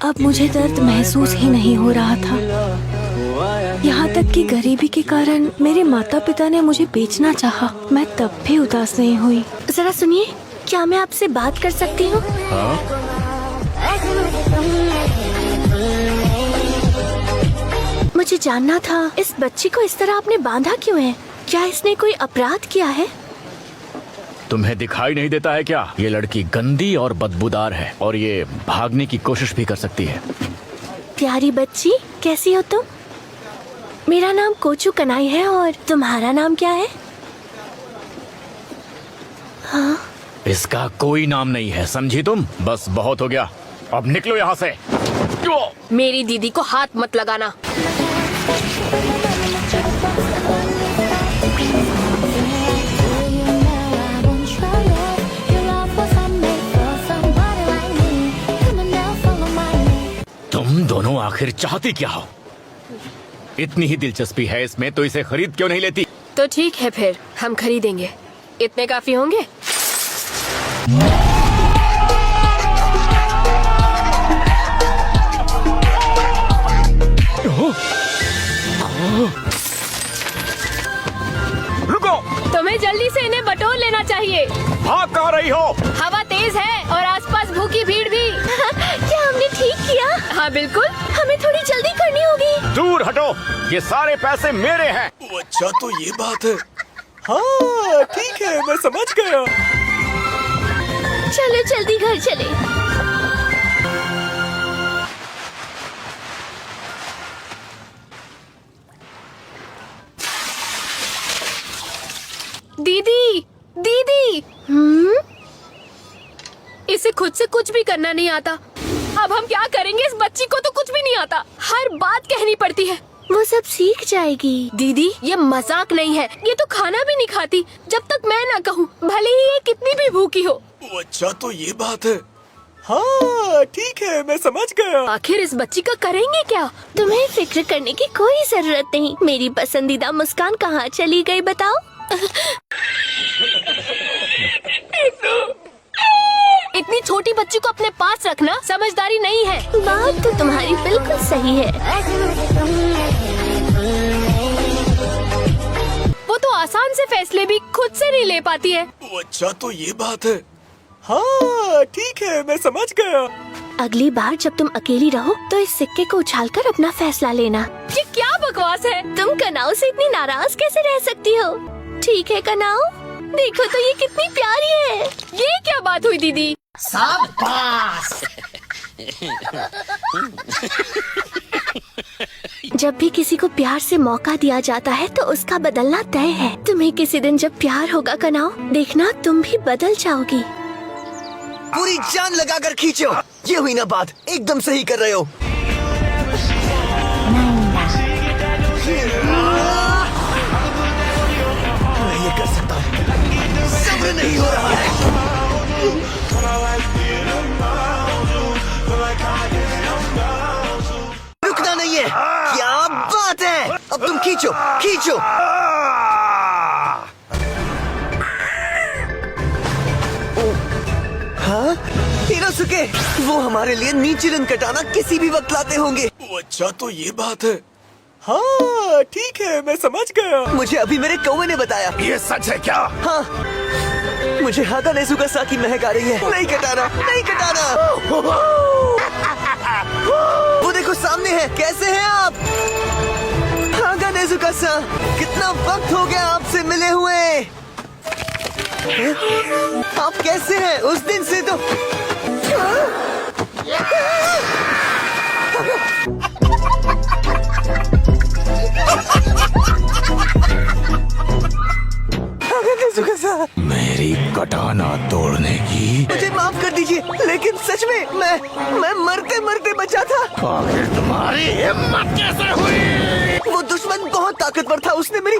अब मुझे दर्द महसूस ही नहीं हो रहा था। यहाँ तक कि गरीबी के कारण मेरे माता पिता ने मुझे बेचना चाहा। मैं तब भी उदास नहीं हुई। जरा सुनिए, क्या मैं आपसे बात कर सकती हूँ? मुझे जानना था, इस बच्ची को इस तरह आपने बांधा क्यों है? क्या इसने कोई अपराध किया है? तुम्हें दिखाई नहीं देता है क्या? ये लड़की गंदी और बदबूदार है और ये भागने की कोशिश भी कर सकती है। प्यारी बच्ची, कैसी हो तुम? मेरा नाम कोचू कनाई है और तुम्हारा नाम क्या है? हाँ? इसका कोई नाम नहीं है, समझी तुम? बस बहुत हो गया, अब निकलो यहाँ से। मेरी दीदी को हाथ मत लगाना। तुम दोनों आखिर चाहती क्या हो? इतनी ही दिलचस्पी है इसमें तो इसे खरीद क्यों नहीं लेती? तो ठीक है, फिर हम खरीदेंगे। इतने काफी होंगे? रुको! तुम्हें जल्दी से इन्हें बटोर लेना चाहिए। भाग कहाँ रही हो? हवा तेज है और आसपास भूखी भीड़ भी। क्या हमने ठीक किया? हाँ बिल्कुल। हमें थोड़ी जल्दी करनी होगी। दूर हटो, ये सारे पैसे मेरे हैं। अच्छा तो ये बात है। हाँ ठीक है, मैं समझ गया। चलो जल्दी घर चले। दीदी, दीदी, इसे खुद से कुछ भी करना नहीं आता। अब हम क्या करेंगे? इस बच्ची को तो कुछ भी नहीं आता, हर बात कहनी पड़ती है। वो सब सीख जाएगी। दीदी, ये मजाक नहीं है। ये तो खाना भी नहीं खाती जब तक मैं ना कहूँ, भले ही ये कितनी भी भूखी हो। अच्छा तो ये बात है। हाँ ठीक है, मैं समझ गया। आखिर इस बच्ची का करेंगे क्या? तुम्हें फिक्र करने की कोई जरूरत नहीं। मेरी पसंदीदा मुस्कान कहाँ चली गई बताओ? इतनी छोटी बच्ची को अपने पास रखना समझदारी नहीं है। बात तो तुम्हारी बिल्कुल सही है। वो तो आसान से फैसले भी खुद से नहीं ले पाती है। अच्छा तो ये बात है। हाँ ठीक है, मैं समझ गया। अगली बार जब तुम अकेली रहो तो इस सिक्के को उछालकर अपना फैसला लेना। ये क्या बकवास है? तुम कनाऊ से इतनी नाराज कैसे रह सकती हो? ठीक है कनाऊ, देखो तो ये कितनी प्यारी है। ये क्या बात हुई दीदी? जब भी किसी को प्यार से मौका दिया जाता है तो उसका बदलना तय है। तुम्हें किसी दिन जब प्यार होगा कनाऊ, देखना तुम भी बदल जाओगी। पूरी जान लगाकर खींचो। ये हुई ना बात, एकदम सही कर रहे हो। मैं ये कर सकता हूँ, सब्र नहीं हो रहा है। रुकना नहीं है। क्या बात है, अब तुम खींचो खींचो। हाँ हिरोसुके, वो हमारे लिए नीचिरन कटाना किसी भी वक्त लाते होंगे। अच्छा तो ये बात है। हाँ ठीक है, मैं समझ गया। मुझे अभी मेरे कौवे ने बताया। ये सच है क्या? हाँ, मुझे हागा नेजुका सा की महक आ रही है। नहीं कटाना, नहीं कटाना। वो देखो सामने है। कैसे हैं आप? हागा नेजुका सा, कितना वक्त हो गया आपसे मिले हुए। आप कैसे हैं? उस दिन से तो मेरी कटाना तोड़ने की। मुझे माफ कर दीजिए, लेकिन सच में मैं मरते मरते बचा था। आखिर तुम्हारी हिम्मत कैसे हुई? वो दुश्मन बहुत ताकतवर था, उसने मेरी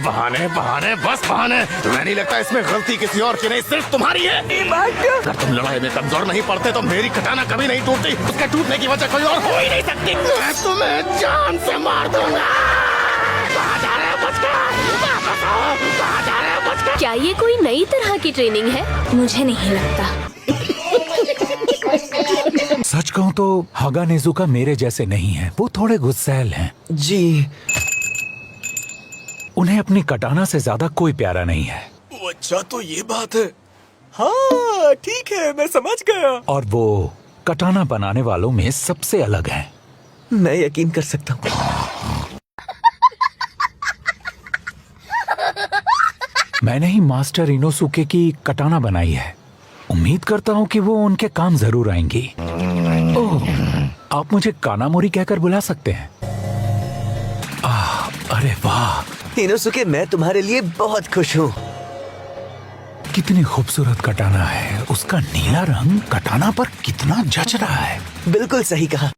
बहाने बहाने बस बहाने। तुम्हें नहीं लगता इसमें गलती किसी और की नहीं, सिर्फ तुम्हारी है? अगर तुम लड़ाई में कमजोर नहीं पड़ते तो मेरी कटाना कभी नहीं टूटती। उसके टूटने की वजह कोई और हो ही नहीं सकती। मैं तुम्हें जान से मार दूंगा। कहाँ जा रहे हो बचकर? वापस आओ। कहाँ जा रहे हो बचकर? क्या ये कोई नई तरह की ट्रेनिंग है? मुझे नहीं लगता। सच कहूँ तो हागा नेजुका मेरे जैसे नहीं है, वो थोड़े गुस्सैल हैं। जी। उन्हें अपनी कटाना से ज्यादा कोई प्यारा नहीं है। अच्छा तो ये बात है। हाँ ठीक है, मैं समझ गया। और वो कटाना बनाने वालों में सबसे अलग हैं। मैं यकीन कर सकता हूँ। मैंने ही मास्टर इनोसुके की कटाना बनाई है। उम्मीद करता हूँ कि वो उनके काम जरूर आएंगी। ओह, आप मुझे कानामोरी कहकर बुला सकते हैं। अरे वाह इनोसुके, मैं तुम्हारे लिए बहुत खुश हूँ। कितनी खूबसूरत कटाना है। उसका नीला रंग कटाना पर कितना जच रहा है। बिल्कुल सही कहा।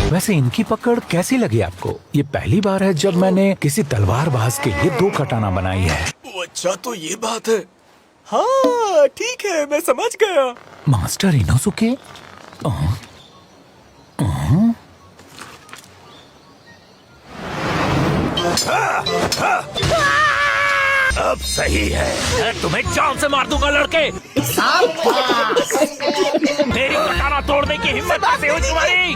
वैसे इनकी पकड़ कैसी लगी आपको? ये पहली बार है जब मैंने किसी तलवारबाज के लिए 2 कटाना बनाई है। अच्छा तो ये बात है। हाँ ठीक है, मैं समझ गया। Master Inosuke? अब सही है। मैं तुम्हें जान से मार दूंगा लड़के। मेरी कटाना तोड़ने की हिम्मत कैसे हुई तुम्हारी?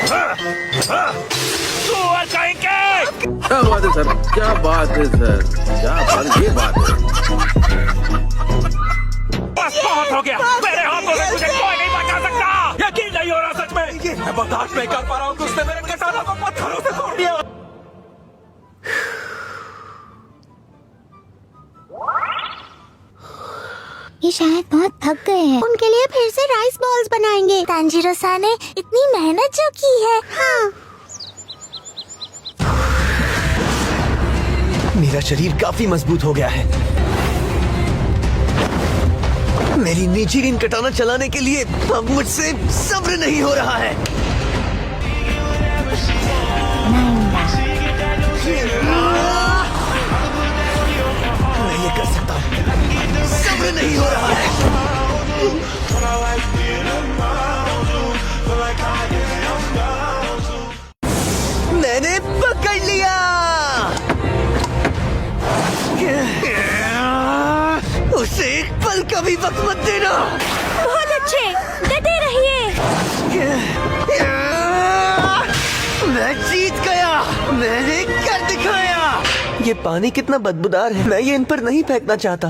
तू और कहेंगे? क्या बात है सर, क्या बात है सर, क्या बात, ये बात है। बस बहुत हो गया। मेरे हाथों से तुझे कोई नहीं बचा सकता। यकीन नहीं हो रहा सच में। मैं बर्दाश्त नहीं कर पा रहा हूँ कि उसने मेरे कटाना को पत्थरों से तोड़ दिया। ये शायद बहुत थक गए हैं। उनके लिए फिर से राइस बॉल्स बनाएंगे। तांजीरो-सान ने इतनी मेहनत जो की है। हाँ। मेरा शरीर काफी मजबूत हो गया है। मेरी नीचिरिन कटाना चलाने के लिए अब मुझसे सब्र नहीं हो रहा है। मैं ये कर सकता हूँ। सब्र नहीं हो रहा है। मैंने पकड़ लिया। उसे एक पल का भी वक्त मत देना। बहुत अच्छे, डटे रहिए। मैं जीत गया। मैंने कर दिखाया। ये पानी कितना बदबूदार है। मैं ये इन पर नहीं फेंकना चाहता।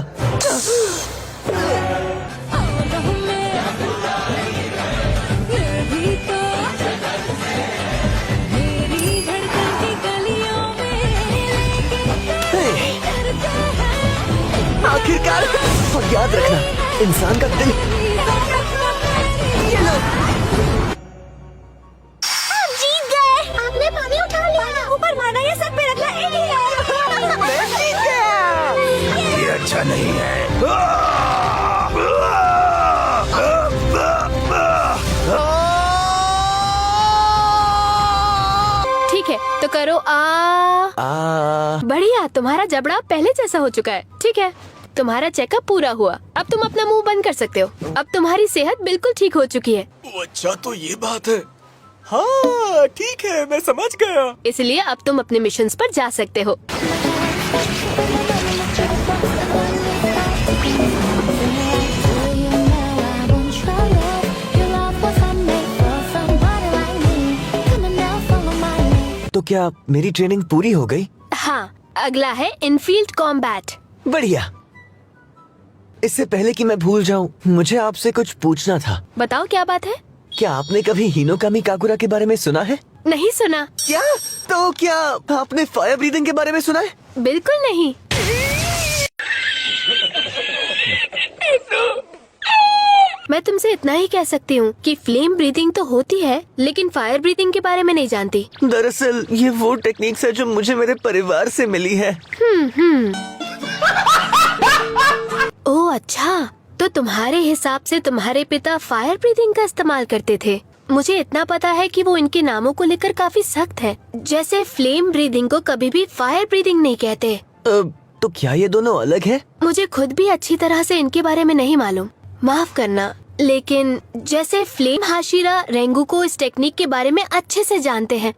आखिरकार। और याद रखना, इंसान का दिल। ये लो। आप जीत गए। आपने पानी उठा लिया। ऊपर माना ये सर पे रखना है। मैं जीत गया। ये अच्छा नहीं है। ठीक है तो करो बढ़िया, तुम्हारा जबड़ा पहले जैसा हो चुका है। ठीक है, तुम्हारा चेकअप पूरा हुआ। अब तुम अपना मुंह बंद कर सकते हो। अब तुम्हारी सेहत बिल्कुल ठीक हो चुकी है। अच्छा तो ये बात है। हाँ ठीक है, मैं समझ गया। इसलिए अब तुम अपने मिशंस पर जा सकते हो। तो क्या मेरी ट्रेनिंग पूरी हो गई? हाँ, अगला है इनफील्ड कॉम्बैट। बढ़िया। इससे पहले कि मैं भूल जाऊं, मुझे आपसे कुछ पूछना था। बताओ क्या बात है? क्या आपने कभी हिनोकामी काकुरा के बारे में सुना है? नहीं सुना। क्या? तो क्या आपने फायर ब्रीदिंग के बारे में सुना है? बिल्कुल नहीं। मैं तुमसे इतना ही कह सकती हूँ कि फ्लेम ब्रीदिंग तो होती है, लेकिन फायर ब्रीदिंग के बारे में नहीं जानती। दरअसल ये वो टेक्निक्स है जो मुझे मेरे परिवार से मिली है। ओह अच्छा, तो तुम्हारे हिसाब से तुम्हारे पिता फायर ब्रीदिंग का इस्तेमाल करते थे। मुझे इतना पता है कि वो इनके नामों को लेकर काफी सख्त है। जैसे फ्लेम ब्रीदिंग को कभी भी फायर ब्रीदिंग नहीं कहते। तो क्या ये दोनों अलग है? मुझे खुद भी अच्छी तरह से इनके बारे में नहीं मालूम, माफ करना, लेकिन जैसे फ्लेम हाशिरा रेंगू को इस टेक्निक के बारे में अच्छे से जानते हैं।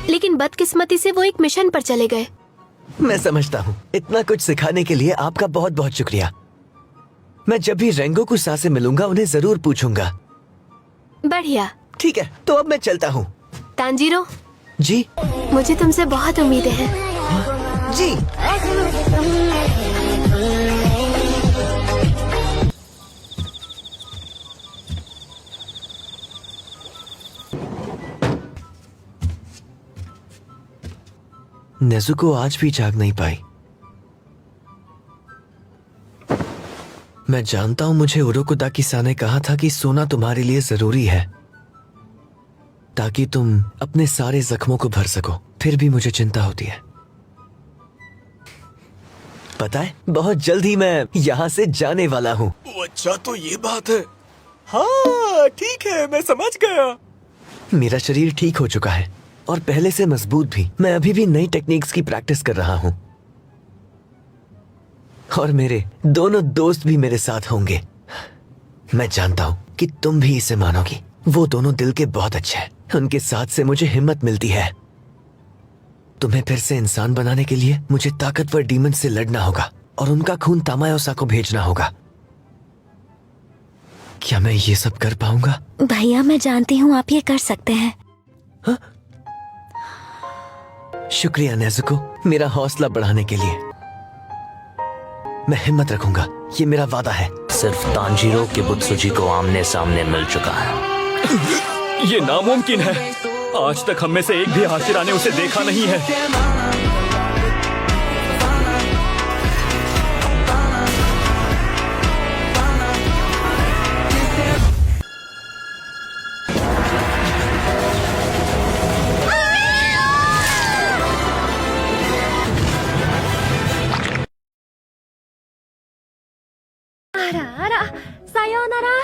लेकिन बदकिस्मती से वो एक मिशन पर चले गए। मैं समझता हूँ। इतना कुछ सिखाने के लिए आपका बहुत बहुत शुक्रिया। मैं जब भी रेंगोकू सा से मिलूंगा उन्हें जरूर पूछूंगा। बढ़िया। ठीक है, तो अब मैं चलता हूँ। तांजीरो, जी मुझे तुमसे बहुत उम्मीदें हैं। जी। नेजुको आज भी जाग नहीं पाई। मैं जानता हूं मुझे उरोकुदाकी-सा ने कहा था कि सोना तुम्हारे लिए जरूरी है ताकि तुम अपने सारे जख्मों को भर सको। फिर भी मुझे चिंता होती है। पता है, बहुत जल्द ही मैं यहाँ से जाने वाला हूँ। अच्छा, तो ये बात है। हाँ ठीक है, मैं समझ गया। मेरा शरीर ठीक हो चुका है और पहले से मजबूत भी। मैं अभी भी नई टेक्निक्स की प्रैक्टिस कर रहा हूँ और मेरे दोनों दोस्त भी मेरे साथ होंगे। मैं जानता हूँ कि तुम भी इसे मानोगी। वो दोनों दिल के बहुत अच्छे हैं। उनके साथ से मुझे हिम्मत मिलती है। तुम्हें फिर से इंसान बनाने के लिए मुझे ताकतवर डीमन से लड़ना होगा और उनका खून तामायोसा को भेजना होगा। क्या मैं ये सब कर पाऊंगा? भैया, मैं जानती हूँ आप ये कर सकते हैं। शुक्रिया नेजुको, मेरा हौसला बढ़ाने के लिए। मैं हिम्मत रखूंगा, ये मेरा वादा है। सिर्फ तांजीरो किबुत्सुजी को आमने सामने मिल चुका है। ये नामुमकिन है। आज तक हम में से एक भी हाशिरा ने उसे देखा नहीं है। सायोनारा।